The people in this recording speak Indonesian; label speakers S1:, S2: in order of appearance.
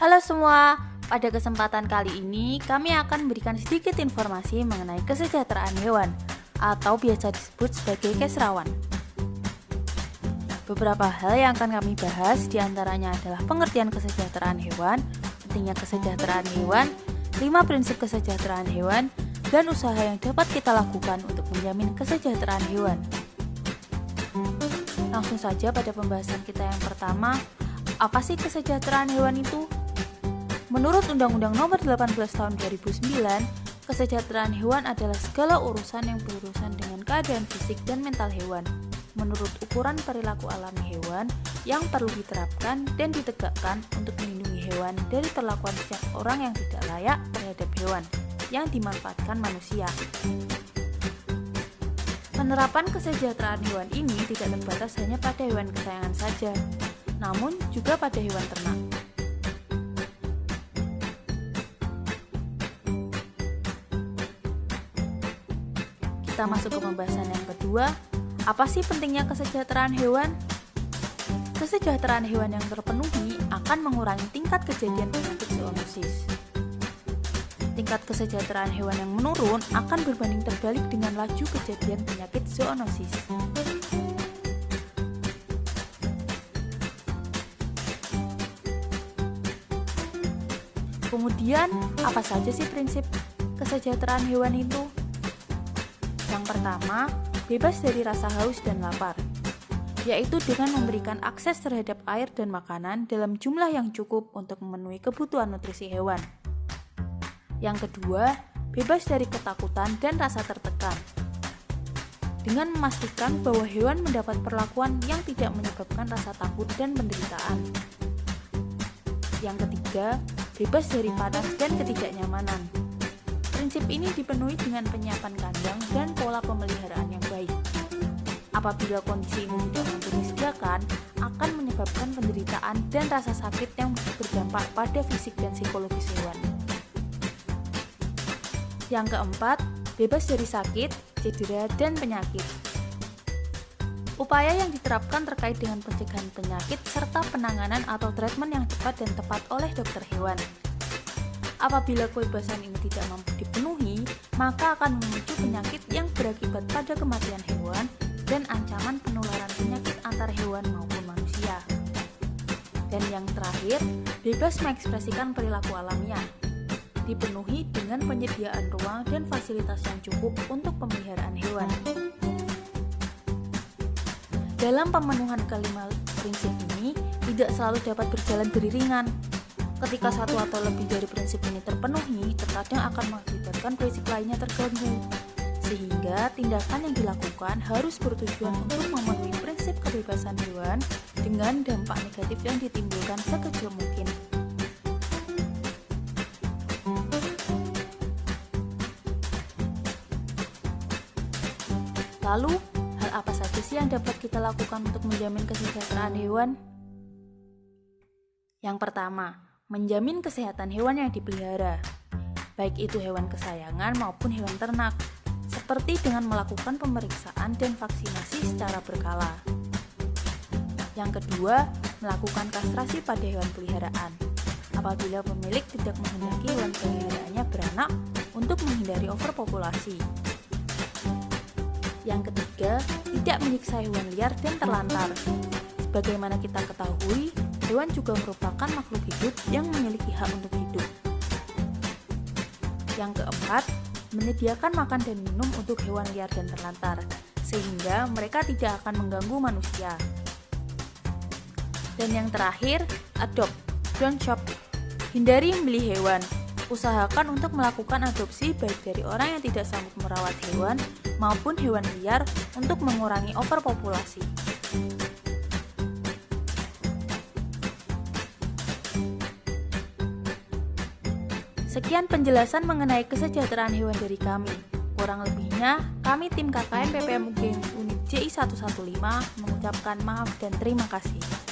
S1: Halo semua, pada kesempatan kali ini kami akan memberikan sedikit informasi mengenai kesejahteraan hewan atau biasa disebut sebagai kesrawan. Beberapa hal yang akan kami bahas diantaranya adalah pengertian kesejahteraan hewan, pentingnya kesejahteraan hewan, 5 prinsip kesejahteraan hewan, dan usaha yang dapat kita lakukan untuk menjamin kesejahteraan hewan. Langsung saja pada pembahasan kita yang pertama, apa sih kesejahteraan hewan itu? Menurut Undang-Undang Nomor 18 Tahun 2009, kesejahteraan hewan adalah segala urusan yang berurusan dengan keadaan fisik dan mental hewan, menurut ukuran perilaku alami hewan yang perlu diterapkan dan ditegakkan untuk melindungi hewan dari perlakuan setiap orang yang tidak layak terhadap hewan yang dimanfaatkan manusia. Penerapan kesejahteraan hewan ini tidak terbatas hanya pada hewan kesayangan saja, namun juga pada hewan ternak. Kita masuk ke pembahasan yang kedua, apa sih pentingnya kesejahteraan hewan? Kesejahteraan hewan yang terpenuhi akan mengurangi tingkat kejadian penyakit zoonosis. Tingkat kesejahteraan hewan yang menurun akan berbanding terbalik dengan laju kejadian penyakit zoonosis. Kemudian, apa saja sih prinsip kesejahteraan hewan itu? Yang pertama, bebas dari rasa haus dan lapar, yaitu dengan memberikan akses terhadap air dan makanan dalam jumlah yang cukup untuk memenuhi kebutuhan nutrisi hewan. Yang kedua, bebas dari ketakutan dan rasa tertekan, dengan memastikan bahwa hewan mendapat perlakuan yang tidak menyebabkan rasa takut dan penderitaan. Yang ketiga, bebas dari panas dan ketidaknyamanan. Prinsip ini dipenuhi dengan penyiapan kandang dan pola pemeliharaan yang baik. Apabila kondisi ini tidak mampu disediakan, akan menyebabkan penderitaan dan rasa sakit yang berdampak pada fisik dan psikologis hewan. Yang keempat, bebas dari sakit, cedera, dan penyakit. Upaya yang diterapkan terkait dengan pencegahan penyakit serta penanganan atau treatment yang cepat dan tepat oleh dokter hewan. Apabila kebebasan ini tidak mampu dipenuhi, maka akan memicu penyakit yang berakibat pada kematian hewan dan ancaman penularan penyakit antar hewan maupun manusia. Dan yang terakhir, bebas mengekspresikan perilaku alamiah, dipenuhi dengan penyediaan ruang dan fasilitas yang cukup untuk pemeliharaan hewan. Dalam pemenuhan kelima prinsip ini, tidak selalu dapat berjalan beriringan. Ketika satu atau lebih dari prinsip ini terpenuhi, terkadang akan mengakibatkan prinsip lainnya terganggu, sehingga tindakan yang dilakukan harus bertujuan untuk memenuhi prinsip kebebasan hewan dengan dampak negatif yang ditimbulkan sekecil mungkin. Lalu, hal apa saja sih yang dapat kita lakukan untuk menjamin kesejahteraan hewan? Yang pertama, menjamin kesehatan hewan yang dipelihara, baik itu hewan kesayangan maupun hewan ternak, seperti dengan melakukan pemeriksaan dan vaksinasi secara berkala. Yang kedua, melakukan kastrasi pada hewan peliharaan, apabila pemilik tidak menghendaki hewan peliharaannya beranak untuk menghindari overpopulasi. Yang ketiga, tidak menyiksa hewan liar dan terlantar. Sebagaimana kita ketahui, hewan juga merupakan makhluk hidup yang memiliki hak untuk hidup. Yang keempat, menyediakan makan dan minum untuk hewan liar dan terlantar, sehingga mereka tidak akan mengganggu manusia. Dan yang terakhir, adopt, don't shop. Hindari membeli hewan. Usahakan untuk melakukan adopsi baik dari orang yang tidak sanggup merawat hewan maupun hewan liar untuk mengurangi overpopulasi. Sekian penjelasan mengenai kesejahteraan hewan dari kami. Kurang lebihnya, kami tim KKN PPM UGM Unit JI 115 mengucapkan maaf dan terima kasih.